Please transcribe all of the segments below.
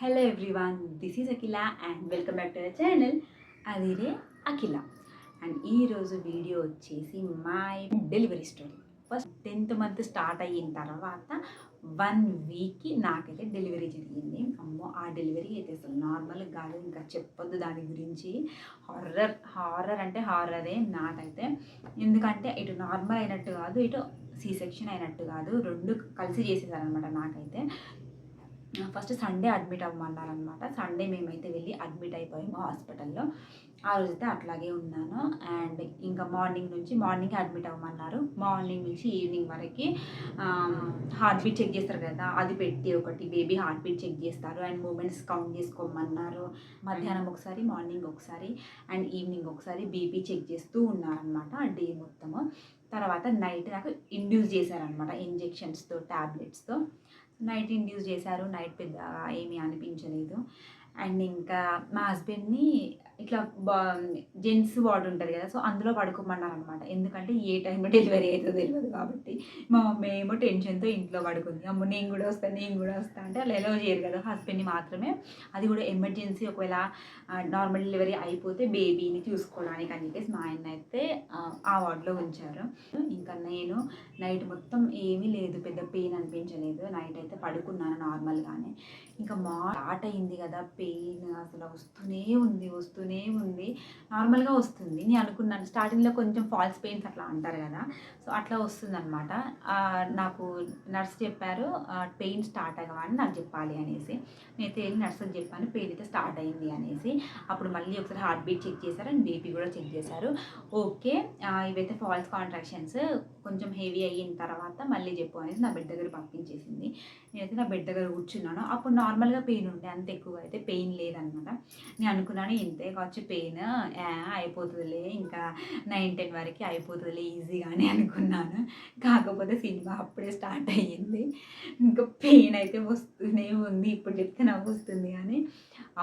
Hello everyone, this is Akila and welcome back to the channel Adire Akila. And ఈ రోజు video వచ్చేసి my delivery story. First 10th month start అయిన తర్వాత 1 వీక్కి నాకైతే delivery జరిగింది. అమ్మో ఆ డెలివరీ అయితే అసలు నార్మల్ కాదు, ఇంకా చెప్పొద్దు దాని గురించి. హారర్ అంటే హారరే నాకైతే. ఎందుకంటే ఇటు నార్మల్ అయినట్టు కాదు, ఇటు సి సెక్షన్ అయినట్టు కాదు, రెండు కలిసి చేసేసారనమాట నాకైతే. ఫస్ట్ సండే అడ్మిట్ అవ్వమన్నారనమాట. సండే మేమైతే వెళ్ళి అడ్మిట్ అయిపోయాము హాస్పిటల్లో. ఆ రోజైతే అట్లాగే ఉన్నాను. అండ్ ఇంకా మార్నింగ్ అడ్మిట్ అవ్వమన్నారు. మార్నింగ్ నుంచి ఈవినింగ్ వరకు హార్ట్ బీట్ చెక్ చేస్తారు కదా, అది పెట్టి ఒకటి బేబీ హార్ట్ బీట్ చెక్ చేస్తారు. అండ్ మూమెంట్స్ కౌంట్ చేసుకోమన్నారు. మధ్యాహ్నం ఒకసారి, మార్నింగ్ ఒకసారి అండ్ ఈవినింగ్ ఒకసారి బీపీ చెక్ చేస్తూ ఉన్నారనమాట ఆ డే మొత్తము. తర్వాత నైట్ నాకు ఇండ్యూస్ చేశారనమాట ఇంజెక్షన్స్తో, ట్యాబ్లెట్స్తో. నైట్ ఇండ్యూస్ చేశారు. నైట్ పెద్ద ఏమీ అనిపించలేదు. అండ్ ఇంకా మా హస్బెండ్ని ఇట్లా జెంట్స్ వార్డ్ ఉంటుంది కదా, సో అందులో పడుకోమన్నారు అనమాట. ఎందుకంటే ఏ టైంలో డెలివరీ అవుతుందో తెలియదు కాబట్టి. మా మమ్మీ ఏమో టెన్షన్తో ఇంట్లో పడుకుంది. అమ్మ నేను కూడా వస్తా అంటే అలా ఎలా చేయరు కదా, హస్బెండ్ని మాత్రమే. అది కూడా ఎమర్జెన్సీ, ఒకవేళ నార్మల్ డెలివరీ అయిపోతే బేబీని చూసుకోవడానికి అని చెప్పేసి మా ఆయన అయితే ఆ వార్డులో ఉంచారు. ఇంకా నేను నైట్ మొత్తం ఏమీ లేదు, పెద్ద పెయిన్ అనిపించలేదు. నైట్ అయితే పడుకున్నాను నార్మల్గానే. ఇంకా స్టార్ట్ అయింది కదా పెయిన్, అసలు వస్తూనే ఉంది. నార్మల్గా వస్తుంది. నేను అనుకున్నాను స్టార్టింగ్లో కొంచెం ఫాల్స్ పెయిన్స్ అట్లా అంటారు కదా, సో అట్లా వస్తుంది అనమాట. నాకు నర్స్ చెప్పారు పెయిన్ స్టార్ట్ అవ్వని నాకు చెప్పాలి అనేసి. నేనైతే వెళ్ళి నర్సుకి చెప్పాను పెయిన్ అయితే స్టార్ట్ అయింది అనేసి. అప్పుడు మళ్ళీ ఒకసారి హార్ట్ బీట్ చెక్ చేశారు అండ్ బీపీ కూడా చెక్ చేశారు. ఓకే, ఇవైతే ఫాల్స్ కాంట్రాక్షన్స్, కొంచెం హెవీ అయిన తర్వాత మళ్ళీ చెప్పు అనేసి నా బెడ్ దగ్గర పంపించేసింది. నేనైతే నా బెడ్ దగ్గర కూర్చున్నాను. అప్పుడు నార్మల్గా పెయిన్ ఉండే, అంత ఎక్కువగా అయితే పెయిన్ లేదనమాట. నేను అనుకున్నాను ఇంతే కావచ్చు పెయిన్, అయిపోతుందిలే ఇంకా 9-10 వరకు అయిపోతుందిలే ఈజీగానే అనుకున్నాను. కాకపోతే సినిమా అప్పుడే స్టార్ట్ అయ్యింది. ఇంకా పెయిన్ అయితే వస్తూనే ఉంది. ఇప్పుడు చెప్తే నవ్వు వస్తుంది కానీ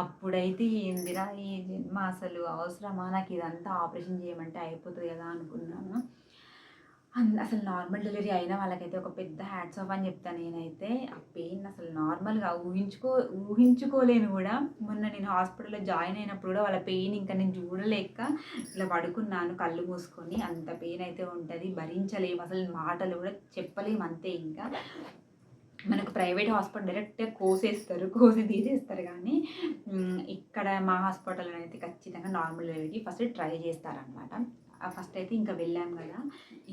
అప్పుడైతే ఏందిరా ఈ జన్మ, అసలు అవసరమా నాకు ఇదంతా, ఆపరేషన్ చేయమంటే అయిపోతుంది కదా అనుకున్నాను. అసలు నార్మల్ డెలివరీ అయిన వాళ్ళకైతే ఒక పెద్ద హ్యాట్స్ ఆఫ్ అని చెప్తాను నేనైతే. ఆ పెయిన్ అసలు నార్మల్గా ఊహించుకోలేను కూడా. మొన్న నేను హాస్పిటల్లో జాయిన్ అయినప్పుడు కూడా వాళ్ళ పెయిన్ ఇంకా నేను చూడలేక ఇలా పడుకున్నాను కళ్ళు మూసుకొని. అంత పెయిన్ అయితే ఉంటుంది, భరించలేము, అసలు మాటలు కూడా చెప్పలేము అంతే. ఇంకా మనకు ప్రైవేట్ హాస్పిటల్ డైరెక్ట్గా కోసి తీసేస్తారు కానీ ఇక్కడ మా హాస్పిటల్లో అయితే ఖచ్చితంగా నార్మల్ డెలివరీకి ఫస్ట్ ట్రై చేస్తారనమాట. ఫస్ట్ అయితే ఇంకా వెళ్ళాం కదా,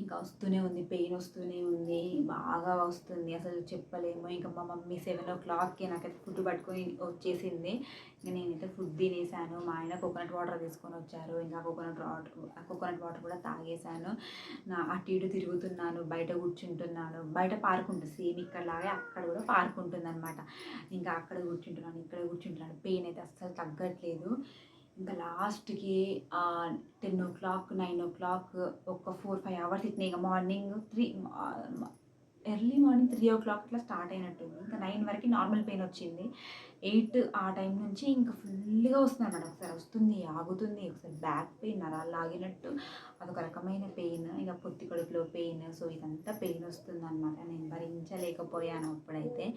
ఇంకా వస్తూనే ఉంది పెయిన్, వస్తూనే ఉంది, బాగా వస్తుంది, అసలు చెప్పలేము. ఇంకా మా మమ్మీ 7 o'clockకి నాకైతే ఫుడ్ పట్టుకొని వచ్చేసింది. ఇంకా నేనైతే ఫుడ్ తినేసాను. మా ఆయన కోకోనట్ వాటర్ తీసుకొని వచ్చారు. ఇంకా కోకోనట్ వాటర్ కూడా తాగేశాను. అటు ఇటు తిరుగుతున్నాను, బయట కూర్చుంటున్నాను. బయట పార్క్ ఉంటుంది సేమ్ ఇక్కడలాగే, అక్కడ కూడా పార్క్ ఉంటుంది అనమాట. ఇంకా అక్కడ ఇక్కడ కూర్చుంటున్నాను. పెయిన్ అయితే అస్సలు తగ్గట్లేదు. ఇంకా లాస్ట్కి 10 o'clock 9 o'clock ఒక 4-5 hours ఇట్లా. ఇంకా ఎర్లీ మార్నింగ్ 3 o'clock ఇట్లా స్టార్ట్ అయినట్టుంది. ఇంకా 9 వరకు నార్మల్ పెయిన్ వచ్చింది. 8 ఆ టైం నుంచి ఇంకా ఫుల్గా వస్తుంది అన్నమాట. ఒకసారి వస్తుంది, ఆగుతుంది, ఒకసారి బ్యాక్ పెయిన్, నరాలు లాగినట్టు అదొక రకమైన పెయిన్. ఇక పొత్తి కడుపులో పెయిన్, సో ఇదంతా పెయిన్ వస్తుంది అనమాట. నేను భరించలేకపోయాను అప్పుడైతే.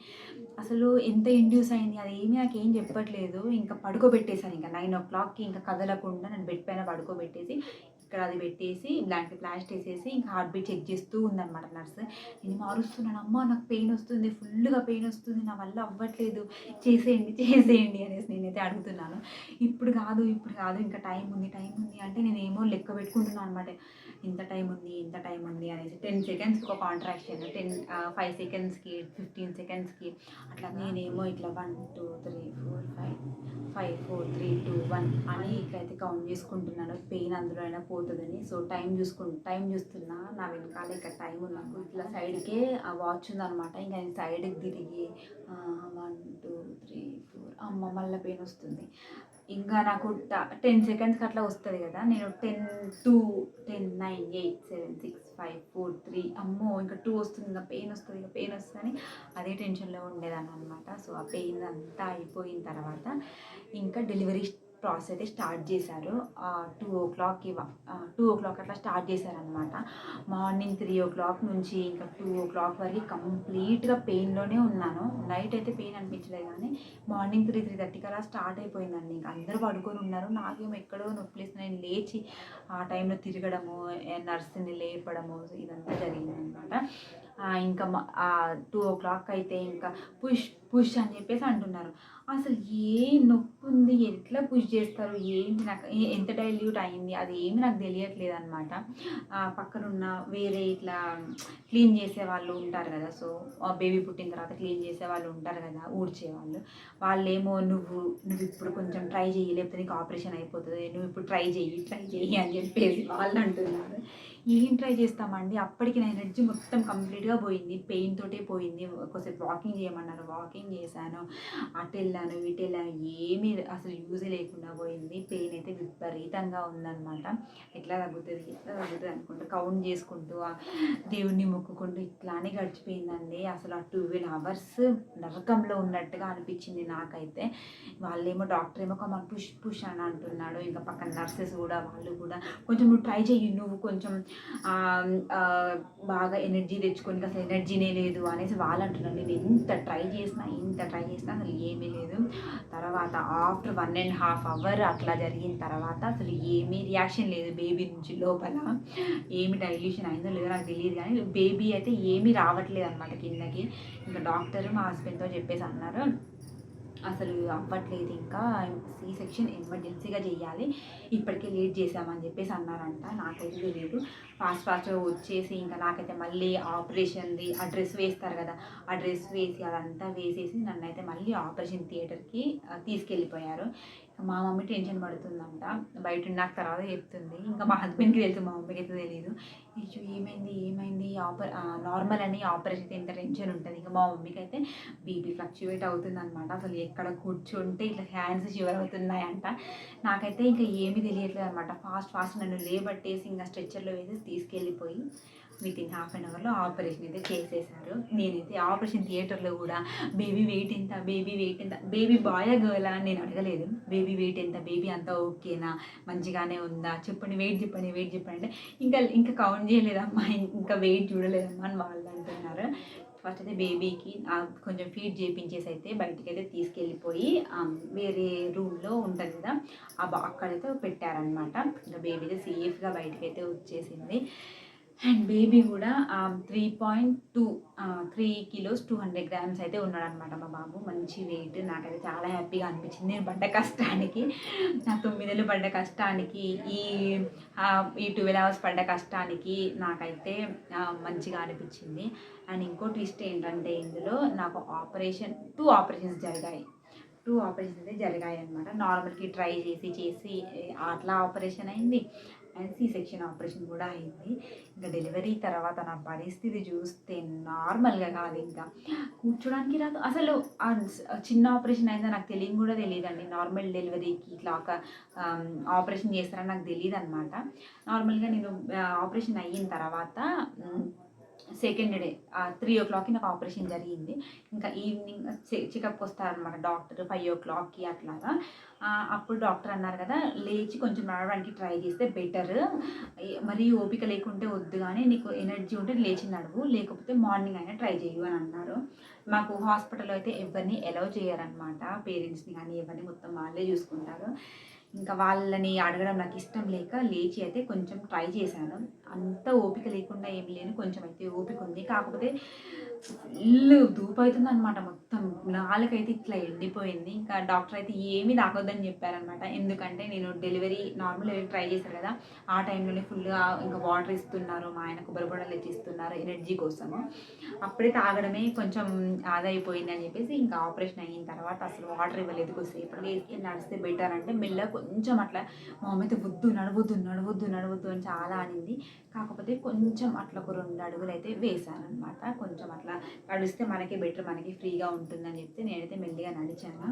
అసలు ఎంత ఇండ్యూస్ అయింది అది ఏమీ నాకేం చెప్పట్లేదు. ఇంకా పడుకోబెట్టేశాను. ఇంకా 9 o'clockకి ఇంకా కదలకుండా నేను బెడ్ పైన పడుకోబెట్టేసి ఇక్కడ అది పెట్టేసి ప్లాస్టర్ వేసేసి ఇంకా హార్ట్ బీట్ చెక్ చేస్తూ ఉందన్నమాట నర్స్. నేను మారుస్తున్నాను, అమ్మ నాకు పెయిన్ వస్తుంది, ఫుల్గా పెయిన్ వస్తుంది, నా వల్ల అవ్వట్లేదు, చేసేయండి అనేసి నేనైతే అడుగుతున్నాను. ఇప్పుడు కాదు ఇంకా టైం ఉంది అంటే నేనేమో లెక్క పెట్టుకుంటున్నాను అనమాట. ఇంత టైం ఉంది అనేసి. 10 secondsకి ఒక కాంట్రాక్షన్, 5 secondsకి, 15 secondsకి అట్లా. నేనేమో ఇట్లా 1 2 3 4 5 4 3 2 1 అని ఇట్లయితే కౌంట్ చేసుకుంటున్నాను, పెయిన్ అందులో అయినా పోతుందని. సో టైం చూస్తున్నా, నా వెనకాల ఇక్కడ టైం నాకు ఇట్లా సైడ్కే ఆ వాచ్ ఉందనమాట. ఇంకా నేను సైడ్కి తిరిగి 1 2 3 4 అమ్మ మళ్ళీ పెయిన్ వస్తుంది. ఇంకా నాకు 10 secondsకి అట్లా వస్తుంది కదా, నేను 10 2 10 9 8 7 6 5 4 3 అమ్మో ఇంకా 2 వస్తుంది, ఇంకా పెయిన్ వస్తుంది అని అదే టెన్షన్లో ఉండేదాన్ని అనమాట. సో ఆ పెయిన్ అంతా అయిపోయిన తర్వాత ఇంకా డెలివరీ ప్రాసెస్ అయితే స్టార్ట్ చేశారు. 2:00 అట్లా స్టార్ట్ చేశారనమాట. మార్నింగ్ 3:00 నుంచి ఇంకా 2:00 వరకు కంప్లీట్గా పెయిన్లోనే ఉన్నాను. నైట్ అయితే పెయిన్ అనిపించలేదు, కానీ మార్నింగ్ 3:30 అలా స్టార్ట్ అయిపోయిందండి. ఇంకా అందరూ పడుకొని ఉన్నారు, నాకేమో ఎక్కడో నొప్పిలేస్తుంది. నేను లేచి ఆ టైంలో తిరగడము, నర్స్ని లేపడము ఇదంతా జరిగిందనమాట. ఇంకా 2:00 అయితే ఇంకా పుష్ పుష్ అని చెప్పేసి అంటున్నారు. అసలు ఏ నొప్పి ఉంది, ఎట్లా పుష్ చేస్తారు, ఏంటి, నాకు ఎంత డైల్యూట్ అయింది అది ఏమి నాకు తెలియట్లేదు అనమాట. పక్కనున్న వేరే ఇట్లా క్లీన్ చేసే వాళ్ళు ఉంటారు కదా, సో బేబీ పుట్టిన తర్వాత క్లీన్ చేసే వాళ్ళు ఉంటారు కదా, ఊడ్చేవాళ్ళు. వాళ్ళేమో నువ్వు ఇప్పుడు కొంచెం ట్రై చెయ్యి, లేకపోతే నీకు ఆపరేషన్ అయిపోతుంది, నువ్వు ఇప్పుడు ట్రై చెయ్యి అని చెప్పేసి వాళ్ళు అంటున్నారు. ఏం ట్రై చేస్తామండి, అప్పటికి నా ఎనర్జీ మొత్తం కంప్లీట్గా పోయింది, పెయిన్ తోటే పోయింది. ఒకసేపు వాకింగ్ చేయమన్నారు, వాకింగ్ చేశాను, అటు వెళ్ళాను ఇటు వెళ్ళాను, ఏమీ అసలు యూజ్ లేకుండా పోయింది. పెయిన్ అయితే విపరీతంగా ఉందన్నమాట. ఎట్లా తగ్గుతుంది అనుకుంటూ కౌంట్ చేసుకుంటూ దేవుణ్ణి మొక్కుకుంటూ ఇట్లానే గడిచిపోయిందండి. అసలు ఆ 12 hours నరకంలో ఉన్నట్టుగా అనిపించింది నాకైతే. వాళ్ళేమో డాక్టర్ ఏమో మాకు పుష్ పుష్ అని అంటున్నాడు. ఇంకా పక్కన నర్సెస్ కూడా వాళ్ళు కూడా కొంచెం నువ్వు ట్రై చెయ్యి, నువ్వు కొంచెం బాగా ఎనర్జీ తెచ్చుకొని, అసలు ఎనర్జీనే లేదు అనేసి వాళ్ళు అంటున్నారు. నేను ఎంత ట్రై చేసినా అసలు ఏమీ లేదు. తర్వాత ఆఫ్టర్ 1.5 hour అట్లా జరిగిన తర్వాత అసలు ఏమీ రియాక్షన్ లేదు బేబీ నుంచి. లోపల ఏమి డైల్యూషన్ అయిందో లేదో నాకు తెలియదు, కానీ బేబీ అయితే ఏమీ రావట్లేదు అనమాట కిందకి. ఇంకా డాక్టర్ మా హస్బెండ్తో చెప్పేసి అన్నారు, అసలు అవ్వట్లేదు, ఇంకా సి సెక్షన్ ఎమర్జెన్సీగా చేయాలి, ఇప్పటికే లేట్ చేసామని చెప్పేసి అన్నారంట. నాకైతే తెలియదు. ఫాస్ట్గా వచ్చేసి ఇంకా నాకైతే మళ్ళీ ఆపరేషన్ది ఆ డ్రెస్ వేస్తారు కదా, ఆ డ్రెస్ వేసి అదంతా వేసేసి నన్ను అయితే మళ్ళీ ఆపరేషన్ థియేటర్కి తీసుకెళ్ళిపోయారు. మా మమ్మీ టెన్షన్ పడుతుందంట, బయట నాకు తర్వాత చెప్తుంది. ఇంకా మా హస్బెండ్కి తెలుసు, మా మమ్మీకి అయితే తెలియదు. ఇష్యూ ఏమైంది నార్మల్ అని ఆపరేషన్ ఎంత టెన్షన్ ఉంటుంది. ఇంకా మా మమ్మీకి అయితే బీపీ ఫ్లక్చువేట్ అవుతుంది అనమాట. అసలు ఎక్కడ కూర్చుంటే ఇట్లా హ్యాండ్స్ షివర్ అవుతున్నాయంట. నాకైతే ఇంకా ఏమీ తెలియట్లేదు అనమాట. ఫాస్ట్ నన్ను లేబట్టేసి ఇంకా స్ట్రెచ్చర్లో వేసి తీసుకెళ్ళిపోయి వితిన్ ½ an hourలో ఆపరేషన్ అయితే చేసేసారు. నేనైతే ఆపరేషన్ థియేటర్లో కూడా బేబీ వెయిట్ ఎంత, బేబీ బాయ్ గర్లా అని నేను అడగలేదు. బేబీ వెయిట్ ఎంత, బేబీ అంతా ఓకేనా, మంచిగానే ఉందా, చెప్పండి వెయిట్ చెప్పండి అంటే ఇంకా కౌంట్ చేయలేదమ్మా, ఇంకా వెయిట్ చూడలేదమ్మా అని వాళ్ళు అంటున్నారు. ఫస్ట్ అయితే బేబీకి కొంచెం ఫీడ్ చేయించేసి అయితే బయటికి అయితే తీసుకెళ్ళిపోయి వేరే రూమ్లో ఉంటుంది కదా, అక్కడైతే పెట్టారనమాట. ఇంకా బేబీ అయితే సేఫ్గా బయటికి అయితే వచ్చేసింది. అండ్ బేబీ కూడా 3 kilos 200 grams అయితే ఉన్నాడనమాట మా బాబు. మంచి వెయిట్. నాకైతే చాలా హ్యాపీగా అనిపించింది. నేను పడ్డ కష్టానికి, నా 9 నెలలు పడ్డ కష్టానికి, ఈ 12 hours పడ్డ కష్టానికి నాకైతే మంచిగా అనిపించింది. అండ్ ఇంకో ట్విస్ట్ ఏంటంటే, ఇందులో నాకు 2 ఆపరేషన్స్ జరిగాయి. 2 ఆపరేషన్స్ అయితే జరిగాయి అనమాట. నార్మల్కి ట్రై చేసి అట్లా ఆపరేషన్ అయింది, అండ్ సి సెక్షన్ ఆపరేషన్ కూడా అయింది. ఇంకా డెలివరీ తర్వాత నా పరిస్థితి చూస్తే నార్మల్గా కాదు, ఇంకా కూర్చోడానికి రాదు. అసలు చిన్న ఆపరేషన్ అయిందో నాకు కూడా తెలియదండి. నార్మల్ డెలివరీకి ఇట్లా ఒక ఆపరేషన్ చేస్తారని నాకు తెలియదు అనమాట. నార్మల్గా నేను ఆపరేషన్ అయిన తర్వాత సెకండ్ డే 3:00కి నాకు ఆపరేషన్ జరిగింది. ఇంకా ఈవినింగ్ చెకప్కి వస్తారనమాట డాక్టర్ 5:00కి అట్లాగా. అప్పుడు డాక్టర్ అన్నారు కదా, లేచి కొంచెం నడవడానికి ట్రై చేస్తే బెటర్, మరీ ఓపిక లేకుంటే వద్దు, కానీ నీకు ఎనర్జీ ఉంటే లేచి నడువు, లేకపోతే మార్నింగ్ అయినా ట్రై చేయు అని అన్నారు. మాకు హాస్పిటల్లో అయితే ఎవరిని అలౌ చేయరనమాట, పేరెంట్స్ని కానీ ఎవరిని, మొత్తం వాళ్ళే చూసుకుంటారు. ఇంకా వాళ్ళని అడగడం నాకు ఇష్టం లేక లేచి అయితే కొంచెం ట్రై చేశాను. అంత ఓపిక లేకుండా ఏం లేను, కొంచెం అయితే ఓపిక ఉంది. కాకపోతే ఫుల్ ధూపు అవుతుంది అనమాట, మొత్తం నాలుకైతే ఇట్లా ఎండిపోయింది. ఇంకా డాక్టర్ అయితే ఏమీ తాగొద్దని చెప్పారనమాట. ఎందుకంటే నేను నార్మల్ ట్రై చేశాను కదా, ఆ టైంలోనే ఫుల్గా ఇంకా వాటర్ ఇస్తున్నారు, మా ఆయన కొబ్బరి బొండాలు తెచ్చి ఇస్తున్నారు ఎనర్జీ కోసము. అప్పుడే తాగడమే కొంచెం ఆదైపోయింది అని చెప్పేసి ఇంకా ఆపరేషన్ అయిన తర్వాత అసలు వాటర్ ఇవ్వలేదు. కొద్దిసేపు నడిస్తే బెటర్ అంటే మెల్లగా కొంచెం అట్లా మా మమ్మీ అయితే నడవద్దు అని చాలా అనింది. కాకపోతే కొంచెం అట్లా ఒక 2 అడుగులు అయితే వేసాను అనమాట. కొంచెం అట్లా నడిస్తే మనకి బెటర్, మనకి ఫ్రీగా ఉంటుందని చెప్తే నేనైతే మెల్లిగా నడిచాను.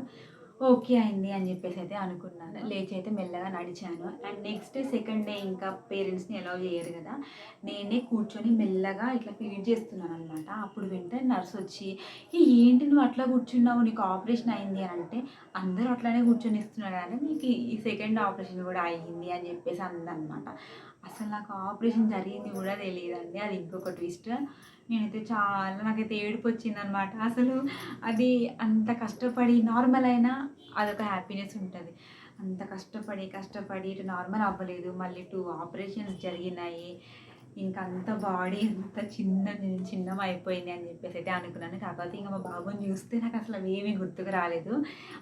ఓకే అయింది అని చెప్పేసి అయితే అనుకున్నాను. లేచి అయితే మెల్లగా నడిచాను. అండ్ నెక్స్ట్ సెకండ్ డే ఇంకా పేరెంట్స్‌ని అలౌ చేయరు కదా! నేనే కూర్చొని మెల్లగా ఇట్లా ఫీడ్ చేస్తున్నాననమాట. అప్పుడు వెంటనే నర్స్ వచ్చి, ఏంటి నువ్వు అట్లా కూర్చున్నావు? నీకు ఆపరేషన్ అయింది" అని అంటే, "అందరూ అట్లనే కూర్చొనిస్తున్నారు కానీ నీకు ఈ సెకండ్ ఆపరేషన్ కూడా అయ్యింది" అని చెప్పేసి అందనమాట. అసలు నాకు ఆపరేషన్ జరిగింది కూడా తెలీదండి. అది ఇంకొక ట్విస్ట్. నేనైతే నాకైతే ఏడుపొచ్చిందనమాట. అసలు అది అంత కష్టపడి నార్మల్ అయినా అదొక హ్యాపీనెస్ ఉంటది. అంత కష్టపడి ఇటు నార్మల్ అవ్వలేదు. మళ్ళీ 2 ఆపరేషన్స్ జరిగినాయి. ఇంక అంత బాడీ అంతా చిన్నమైపోయింది అని చెప్పేసి అయితే అనుకున్నాను. కాకపోతే ఇంక మా బాబుని చూస్తే నాకసలు అవేమీ గుర్తుకు రాలేదు.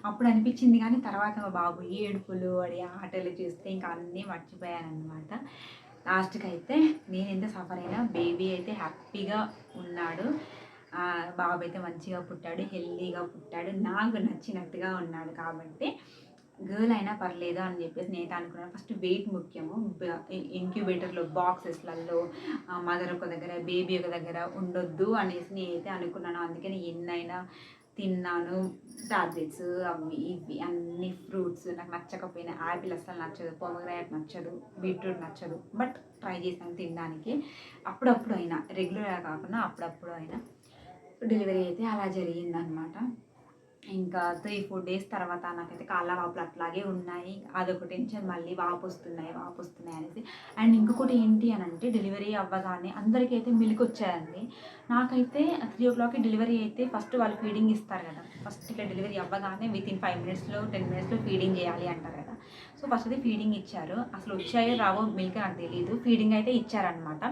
అప్పుడు అనిపించింది కానీ తర్వాత మా బాబు ఏడుపులు, వాడి ఆటలు చూస్తే ఇంక అన్నీ మర్చిపోయాననమాట. లాస్ట్‌కైతే నేనెంత సఫర్ అయినా బేబీ అయితే హ్యాపీగా ఉన్నాడు. బాబు అయితే మంచిగా పుట్టాడు. హెల్తీగా పుట్టాడు. నాకు నచ్చినట్టుగా ఉన్నాడు కాబట్టి గర్ల్ అయినా పర్లేదు అని చెప్పేసి నేనైతే అనుకున్నాను. ఫస్ట్ వెయిట్ ముఖ్యము. ఇంక్యుబేటర్‌లో బాక్సెస్‌లలో మదర్ ఒక దగ్గర, బేబీ ఒక దగ్గర ఉండొద్దు అనేసి నేనైతే అనుకున్నాను. అందుకని ఎన్నైనా తిన్నాను. టాబ్లెట్స్ అవి ఇవి అన్ని ఫ్రూట్స్ నాకు నచ్చకపోయినా యాపిల్ అస్సలు నచ్చదు. పొమోగ్రానేట్ నచ్చదు. బీట్రూట్ నచ్చదు. బట్ ట్రై చేశాను తినడానికి. అప్పుడప్పుడు అయినా రెగ్యులర్‌గా కాకుండా అప్పుడప్పుడు అయినా. డెలివరీ అయితే అలా జరిగిందనమాట. ఇంకా 3, 4 డేస్ తర్వాత నాకైతే కాళ్ళ వాపులు అట్లాగే ఉన్నాయి. అదొక టెన్షన్, మళ్ళీ వాపొస్తున్నాయి అనేసి. అండ్ ఇంకొకటి ఏంటి అనంటే డెలివరీ అవ్వగానే అందరికైతే మిల్క్ వచ్చాయండి. నాకైతే 3:00కి డెలివరీ అయితే ఫస్ట్ వాళ్ళు ఫీడింగ్ ఇస్తారు కదా! ఫస్ట్ ఇట్లా డెలివరీ అవ్వగానే వితిన్ 5 మినిట్స్‌లో 10 మినిట్స్‌లో ఫీడింగ్ చేయాలి అంటారు కదా! సో ఫస్ట్ అయితే ఫీడింగ్ ఇచ్చారు. అసలు వచ్చాయో రావో మిల్క్ నాకు తెలీదు. ఫీడింగ్ అయితే ఇచ్చారనమాట.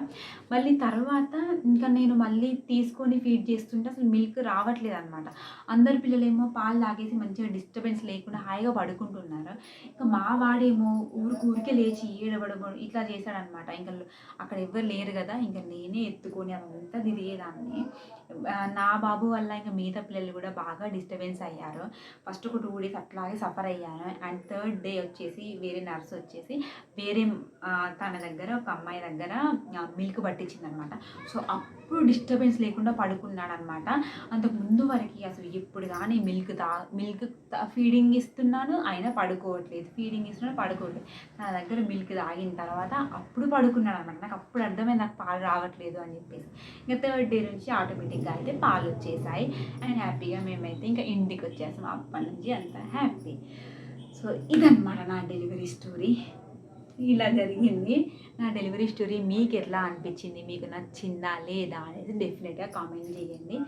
మళ్ళీ తర్వాత ఇంకా నేను మళ్ళీ తీసుకొని ఫీడ్ చేస్తుంటే అసలు మిల్క్ రావట్లేదనమాట. అందరు పిల్లలేమో పాలు తాగేసి మంచిగా డిస్టర్బెన్స్ లేకుండా హాయిగా పడుకుంటున్నారు. ఇంకా మా వాడేమో ఊరికే లేచి ఏడవడం ఇట్లా చేశాడనమాట. ఇంక అక్కడ ఎవ్వరు లేరు కదా! ఇంక నేనే ఎత్తుకొని అదంతా తిరిగేదాన్ని. నా బాబు వల్ల ఇంక మిగతా పిల్లలు కూడా బాగా డిస్టర్బెన్స్ అయ్యారు. ఫస్ట్ ఒక 2 డేస్ అట్లాగే సఫర్ అయ్యాను. అండ్ థర్డ్ డే వచ్చేసి వేరే నర్స్ వచ్చేసి వేరే తన దగ్గర ఒక అమ్మాయి దగ్గర మిల్క్ పట్టించిందనమాట. సో అప్పుడు డిస్టర్బెన్స్ లేకుండా పడుకున్నాడనమాట. అంతకు ముందు వరకు అసలు ఎప్పుడు కానీ మిల్క్ ఫీడింగ్ ఇస్తున్నాను అయినా పడుకోవట్లేదు. ఫీడింగ్ ఇస్తున్నాను పడుకోవట్లేదు. నా దగ్గర మిల్క్ తాగిన తర్వాత అప్పుడు పడుకున్నాడనమాట. నాకు అప్పుడు అర్థమైంది నాకు పాలు రావట్లేదు అని చెప్పేసి. ఇంకా థర్డ్ డే నుంచి ఆటోమేటిక్గా అయితే పాలు వచ్చేసాయి. అండ్ హ్యాపీగా మేమైతే ఇంకా ఇంటికి వచ్చేసాం. అప్పటి నుంచి అంతా హ్యాపీ. సో ఇదన్నమాట నా డెలివరీ స్టోరీ. ఇలా జరిగింది. నా డెలివరీ స్టోరీ మీకు ఎట్లా అనిపించింది? మీకు నచ్చిందా లేదా అనేది డెఫినెట్గా కామెంట్ చేయండి.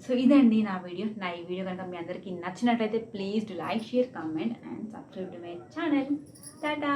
సో ఇదండి నా వీడియో. ఈ వీడియో కనుక మీ అందరికీ నచ్చినట్లయితే please do like, share, comment and subscribe to my channel. Tata.